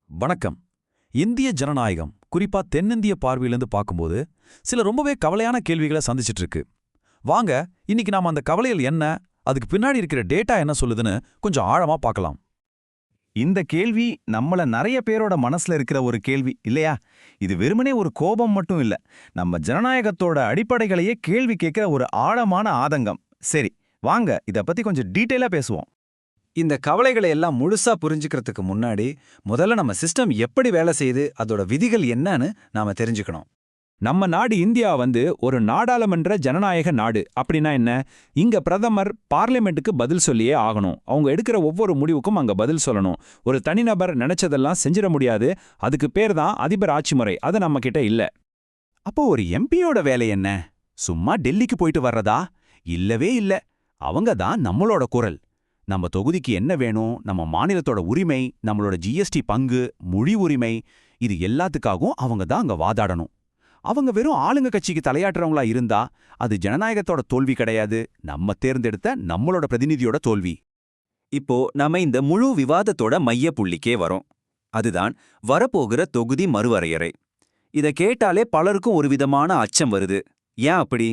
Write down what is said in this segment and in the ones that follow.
வணக்கம். இந்திய ஜனநாயகம் குறிப்பா தென்னிந்திய பார்வையிலிருந்து பார்க்கும்போது சில ரொம்பவே கவலையான கேள்விகளை சந்திச்சிட்டு இருக்கு. வாங்க இன்னைக்கு நாம அந்த கவலைகள் என்ன, அதுக்கு பின்னாடி இருக்கிற டேட்டா என்ன சொல்லுதுன்னு கொஞ்சம் ஆழமா பார்க்கலாம். இந்த கேள்வி நம்மள நிறைய பேரோட மனசுல இருக்கிற ஒரு கேள்வி இல்லையா? இது வெறுமனே ஒரு கோபம் மட்டும் இல்ல, நம்ம ஜனநாயகத்தோட அடிப்படைகளையே கேள்வி கேட்கிற ஒரு ஆழமான ஆதங்கம். சரி, வாங்க இத பத்தி கொஞ்சம் டீட்டெயிலா பேசுவோம். இந்த கவலைகளை எல்லாம் முழுசா புரிஞ்சுக்கிறதுக்கு முன்னாடி முதல்ல நம்ம சிஸ்டம் எப்படி வேலை செய்யுது, அதோட விதிகள் என்னன்னு நாம தெரிஞ்சுக்கணும். நம்ம நாடு இந்தியா ஒரு நாடாளுமன்ற ஜனநாயக நாடு. அப்படின்னா என்ன? இங்க பிரதமர் பார்லிமெண்ட்டுக்கு பதில் சொல்லியே ஆகணும். அவங்க எடுக்கிற ஒவ்வொரு முடிவுக்கும் அங்க பதில் சொல்லணும். ஒரு தனிநபர் நினைச்சதெல்லாம் செஞ்சிட முடியாது. அதுக்கு பேர் தான் அதிபர் ஆட்சி முறை. அது நம்ம கிட்ட இல்ல. அப்போ ஒரு எம்பியோட வேலை என்ன? சும்மா டெல்லிக்கு போயிட்டு வர்றதா? இல்லவே இல்ல. அவங்க தான் நம்மளோட குரல். நம்ம தொகுதிக்கு என்ன வேணும், நம்ம மாநிலத்தோட உரிமை, நம்மளோட ஜிஎஸ்டி பங்கு, மொழி உரிமை, இது எல்லாத்துக்காகவும் அவங்க தான் அங்க வாதாடணும். அவங்க வெறும் ஆளுங்க கட்சிக்கு தலையாட்டுறவங்களா இருந்தா அது ஜனநாயகத்தோட தோல்வி கிடையாது, நம்ம தேர்ந்தெடுத்த நம்மளோட பிரதிநிதியோட தோல்வி. இப்போ நாம இந்த முழு விவாதத்தோட மைய புள்ளிக்கே வரோம். அதுதான் வரப்போகிற தொகுதி மறுவரையறை. இத கேட்டாலே பலருக்கும் ஒரு விதமான அச்சம் வருது. ஏன் அப்படி?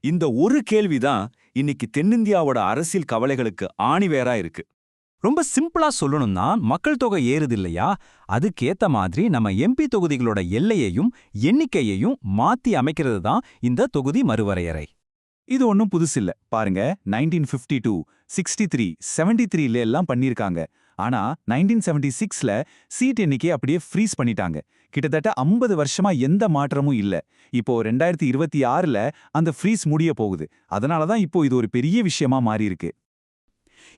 இந்த ஒரு கேள்விதான் இன்னைக்கு தென்னிந்தியாவோட அரசியல் கவலைகளுக்கு ஆணிவேரா இருக்கு. ரொம்ப சிம்பிளா சொல்லணும்னா, மக்கள் தொகை ஏறுது இல்லையா, அதுக்கேத்த மாதிரி நம்ம எம்பி தொகுதிகளோட எல்லையையும் எண்ணிக்கையையும் மாத்தி அமைக்கிறது தான் இந்த தொகுதி மறுவரையறை. இது ஒன்றும் புதுசில்ல. பாருங்க, 1952, 63, 73ல எல்லாம் பண்ணிருக்காங்க. ஆனா 1976ல சீட் எண்ணிக்கை அப்படியே ஃப்ரீஸ் பண்ணிட்டாங்க. கிட்டத்தட்ட 50 வருஷமா எந்த மாற்றமும் இல்ல. இப்போ 2026ல அந்த ஃப்ரீஸ் முடிய போகுது. அதனாலதான் இப்போ இது ஒரு பெரிய விஷயமா மாறி இருக்கு.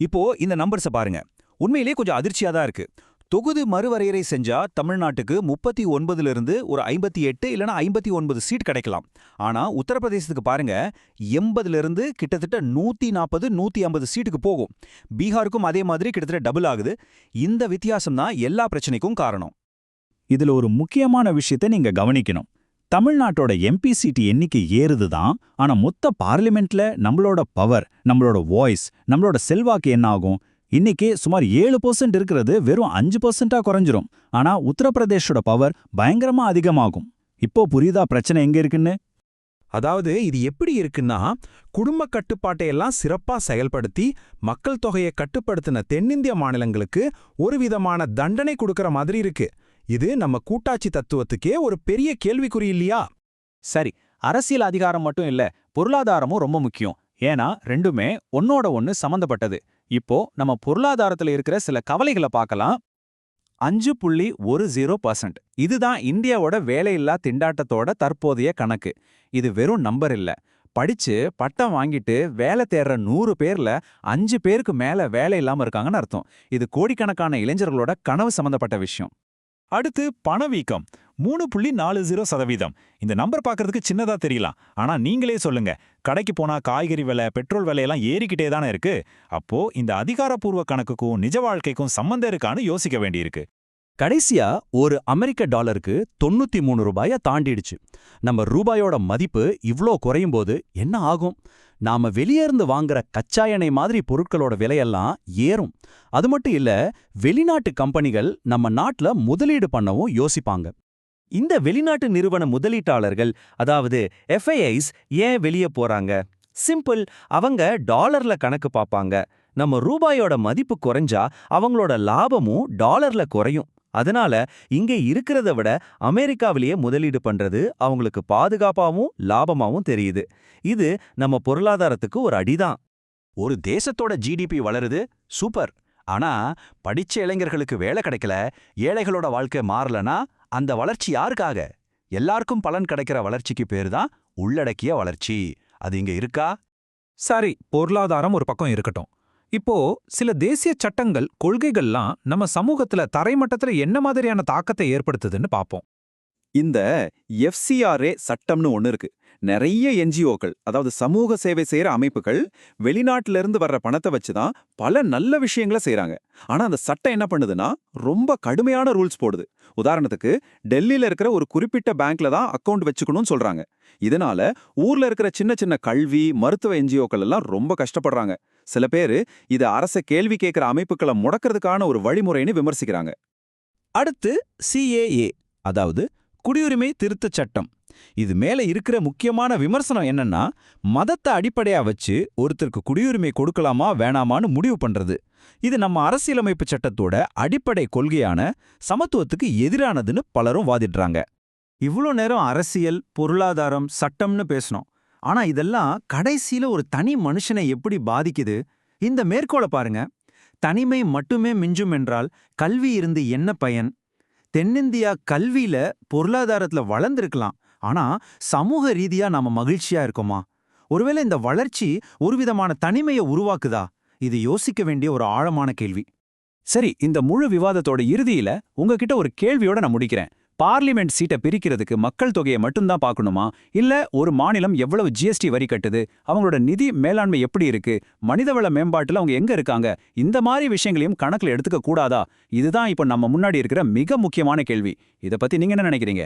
இப்போ இந்த நம்பர்ஸை பாருங்க, உண்மையிலேயே கொஞ்சம் அதிர்ச்சியா தான் இருக்கு. தொகுதி மறுவரையறை செஞ்சா தமிழ்நாட்டுக்கு 39லிருந்து ஒரு 58 இல்லைனா 59 சீட் கிடைக்கலாம். ஆனா உத்தரப்பிரதேசத்துக்கு பாருங்க, 80லிருந்து கிட்டத்தட்ட 140, 150 சீட்டுக்கு போகும். பீகாருக்கும் அதே மாதிரி கிட்டத்தட்ட டபுள் ஆகுது. இந்த வித்தியாசம் தான் எல்லா பிரச்சனைக்கும் காரணம். இதுல ஒரு முக்கியமான விஷயத்தை நீங்க கவனிக்கணும். தமிழ்நாட்டோட எம்பி சீட் எண்ணிக்கை ஏறுதுதான், ஆனா மொத்த பார்லிமெண்ட்ல நம்மளோட பவர், நம்மளோட வாய்ஸ், நம்மளோட செல்வாக்கு என்ன ஆகும்? இன்னைக்கே சுமார் 7% இருக்கிறது வெறும் 5%ஆ குறைஞ்சிரும். ஆனா உத்தரப்பிரதேஷோட பவர் பயங்கரமா அதிகமாகும். இப்போ புரியுதா பிரச்சனை எங்க இருக்குன்னு? அதாவது இது எப்படி இருக்குன்னா, குடும்ப கட்டுப்பாட்டை எல்லாம் சிறப்பா செயல்படுத்தி மக்கள் தொகையை கட்டுப்படுத்தின தென்னிந்திய மாநிலங்களுக்கு ஒரு விதமான தண்டனை கொடுக்கற மாதிரி இருக்கு. இது நம்ம கூட்டாட்சி தத்துவத்துக்கே ஒரு பெரிய கேள்விக்குறி இல்லையா? சரி, அரசியல் அதிகாரம் மட்டும் இல்ல, பொருளாதாரமும் ரொம்ப முக்கியம். ஏன்னா ரெண்டுமே ஒன்னோட ஒன்னு சம்பந்தப்பட்டது. இப்போ நம்ம பொருளாதாரத்துல இருக்கிற சில கவலைகளை பார்க்கலாம். 5.10%. இதுதான் இந்தியாவோட வேலையில்லா திண்டாட்டத்தோட தற்போதைய கணக்கு. இது வெறும் நம்பர் இல்ல. படிச்சு பட்டம் வாங்கிட்டு வேலை தேடுற 100 பேர்ல 5 பேருக்கு மேல வேலை இல்லாம இருக்காங்கன்னு அர்த்தம். இது கோடிக்கணக்கான இளைஞர்களோட கனவு சம்பந்தப்பட்ட விஷயம். அடுத்து பணவீக்கம் 3.40%. இந்த நம்பர் பார்க்கறதுக்கு சின்னதா தெரியலாம். ஆனா நீங்களே சொல்லுங்க, கடைக்கு போனா காய்கறி விலை, பெட்ரோல் விலையெல்லாம் ஏறிக்கிட்டே தானே இருக்கு. அப்போ இந்த அதிகாரப்பூர்வ கணக்குக்கும் நிஜ வாழ்க்கைக்கும் சம்பந்தம் இருக்கான்னு யோசிக்க வேண்டியிருக்கு. கடைசியா ஒரு அமெரிக்க டாலருக்கு 93 ரூபாயை தாண்டிடுச்சு. நம்ம ரூபாயோட மதிப்பு இவ்ளோ குறையும் போது என்ன ஆகும்? நாம வெளியேர்ந்து வாங்குற கச்சா எண்ணெய் மாதிரி பொருட்களோட விலையெல்லாம் ஏறும். அது மட்டும் இல்ல, வெளிநாட்டு கம்பெனிகள் நம்ம நாட்டுல முதலீடு பண்ணவும் யோசிப்பாங்க. இந்த வெளிநாட்டு நிறுவன முதலீட்டாளர்கள், அதாவது எஃப்ஐஐஸ், ஏன் வெளியே போறாங்க? சிம்பிள், அவங்க டாலர்ல கணக்கு பார்ப்பாங்க. நம்ம ரூபாயோட மதிப்பு குறைஞ்சா அவங்களோட லாபமும் டாலர்ல குறையும். அதனால இங்க இருக்கிறத விட அமெரிக்காவிலேயே முதலீடு பண்றது அவங்களுக்கு பாதுகாப்பாவும் லாபமாவும் தெரியுது. இது நம்ம பொருளாதாரத்துக்கு ஒரு அடிதான். ஒரு தேசத்தோட ஜிடிபி வளருது, சூப்பர். ஆனா படிச்ச இளைஞர்களுக்கு வேலை கிடைக்கல, ஏழைகளோட வாழ்க்கை மாறலனா அந்த வளர்ச்சி யாருக்காக? எல்லாருக்கும் பலன் கிடைக்கிற வளர்ச்சிக்கு பேரு தான் உள்ளடக்கிய வளர்ச்சி. அது இங்க இருக்கா? சரி, பொருளாதாரம் ஒரு பக்கம் இருக்கட்டும். இப்போ சில தேசிய சட்டங்கள், கொள்கைகள்லாம் நம்ம சமூகத்துல தரைமட்டத்துல என்ன மாதிரியான தாக்கத்தை ஏற்படுத்துதுன்னு பாப்போம். இந்த எஃப்சிஆர்ஏ சட்டம்னு ஒன்று இருக்கு. நிறைய என்ஜிஓக்கள், அதாவது சமூக சேவை செய்யற அமைப்புகள், வெளிநாட்டில இருந்து வர்ற பணத்தை வச்சுதான் பல நல்ல விஷயங்களை செய்யறாங்க. ஆனா அந்த சட்டம் என்ன பண்ணுதுன்னா, ரொம்ப கடுமையான ரூல்ஸ் போடுது. உதாரணத்துக்கு, டெல்லியில இருக்கிற ஒரு குறிப்பிட்ட பேங்க்ல தான் அக்கவுண்ட் வச்சுக்கணும்னு சொல்றாங்க. இதனால ஊர்ல இருக்கிற சின்ன சின்ன கல்வி, மருத்துவ என்ஜிஓக்கள் எல்லாம் ரொம்ப கஷ்டப்படுறாங்க. சில பேரு இதை அரச கேள்வி கேட்கிற அமைப்புகளை முடக்கிறதுக்கான ஒரு வழிமுறைன்னு விமர்சிக்கிறாங்க. அடுத்து CAA, அதாவது குடியுரிமை திருத்தச் சட்டம். இது மேல இருக்கிற முக்கியமான விமர்சனம் என்னன்னா, மதத்தை அடிப்படையா வச்சு ஒருத்தருக்கு குடியுரிமை கொடுக்கலாமா வேணாமான்னு முடிவு பண்றது. இது நம்ம அரசியலமைப்பு சட்டத்தோட அடிப்படை கொள்கையான சமத்துவத்துக்கு எதிரானதுன்னு பலரும் வாதிடுறாங்க. இவ்ளோ நேரம் அரசியல், பொருளாதாரம், சட்டம்னு பேசணும். ஆனா இதெல்லாம் கடைசியில ஒரு தனி மனுஷனை எப்படி பாதிக்குது? இந்த மேற்கோளை பாருங்க. தனிமை மட்டுமே மிஞ்சும் என்றால் கல்வி இருந்து என்ன பயன்? தென்னிந்தியா கல்வியில, பொருளாதாரத்துல வளர்ந்திருக்கலாம். ஆனா சமூக ரீதியா நாம மகிழ்ச்சியா இருக்கோமா? ஒருவேளை இந்த வளர்ச்சி ஒருவிதமான தனிமையை உருவாக்குதா? இது யோசிக்க வேண்டிய ஒரு ஆழமான கேள்வி. சரி, இந்த முழு விவாதத்தோட இறுதியில உங்ககிட்ட ஒரு கேள்வியோட நான் முடிக்கிறேன். பார்லிமெண்ட் சீட்டை பிரிக்கிறதுக்கு மக்கள் தொகையை மட்டும்தான் பார்க்கணுமா, இல்ல ஒரு மாநிலம் எவ்வளவு GST வரி கட்டுது, அவங்களோட நிதி மேலாண்மை எப்படி இருக்கு, மனிதவள மேம்பாட்டுல அவங்க எங்க இருக்காங்க, இந்த மாதிரி விஷயங்களையும் கணக்குல எடுத்துக்க கூடாதா? இதுதான் இப்ப நம்ம முன்னாடி இருக்கிற மிக முக்கியமான கேள்வி. இத பத்தி நீங்க என்ன நினைக்கிறீங்க?